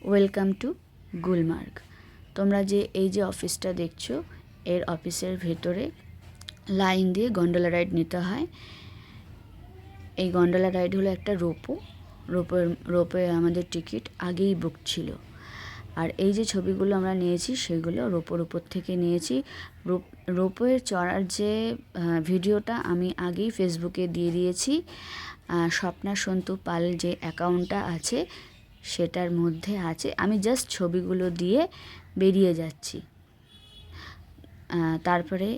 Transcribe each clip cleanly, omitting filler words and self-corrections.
Welcome to Gulmarg. তোমরা যে এই যে অফিসটা দেখছো, এর অফিসের ভেতরে লাইন দিয়ে গন্ডোলা রাইড নিতে হয়। এই গন্ডোলা রাইড হলো একটা রোপে আমাদের টিকিট আগেই বুক ছিল। আর এই যে ছবিগুলো আমরা নিয়েছি সেগুলো রোপোর উপর থেকে নিয়েছি। রোপে চড়ার যে ভিডিওটা আমি আগেই ফেসবুকে দিয়ে দিয়েছি। স্বপ্না সন্তু পাল যে অ্যাকাউন্টটা আছে সেটার মধ্যে আছে। আমি জাস্ট ছবিগুলো দিয়ে বেরিয়ে যাচ্ছি। তারপরে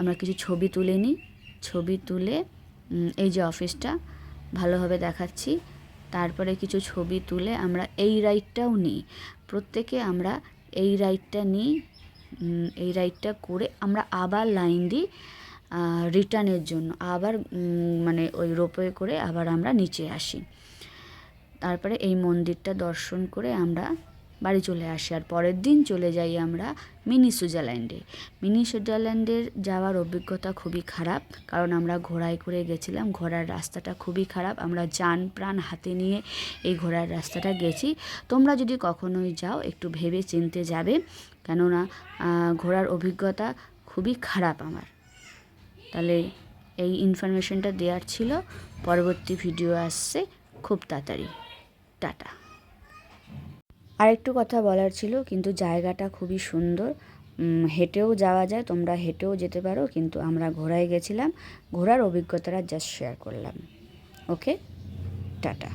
আমরা কিছু ছবি তুলে নিই। ছবি তুলে এই যে অফিসটা ভালোভাবে দেখাচ্ছি। তারপরে কিছু ছবি তুলে আমরা এই রাইডটাও নিই। প্রত্যেকে আমরা এই রাইডটা নিই। এই রাইডটা করে আমরা আবার লাইন দিই রিটার্নের জন্য। আবার মানে ওই রোপওয়ে করে আবার আমরা নিচে আসি। তারপরে এই মন্দিরটা দর্শন করে আমরা বাড়ি চলে আসি। আর পরের দিন চলে যাই আমরা মিনি সুইজারল্যান্ডে। মিনি সুইজারল্যান্ডের যাওয়ার অভিজ্ঞতা খুবই খারাপ, কারণ আমরা ঘোড়ায় করে গেছিলাম। ঘোড়ার রাস্তাটা খুবই খারাপ। আমরা যান প্রাণ হাতে নিয়ে এই ঘোড়ার রাস্তাটা গেছি। তোমরা যদি কখনোই যাও একটু ভেবে চিনতে যাবে, কেননা ঘোড়ার অভিজ্ঞতা খুবই খারাপ আমার। তাহলে এই ইনফরমেশনটা দেওয়ার ছিল। পরবর্তী ভিডিও আসছে খুব তাড়াতাড়ি। টাটা। আরেকটু কথা বলার ছিল, কিন্তু জায়গাটা খুবই সুন্দর। হেঁটেও যাওয়া যায়, তোমরা হেঁটেও যেতে পারো, কিন্তু আমরা ঘোড়ায় গেছিলাম। ঘোড়ার অভিজ্ঞতাটা জাস্ট শেয়ার করলাম। ওকে, টাটা।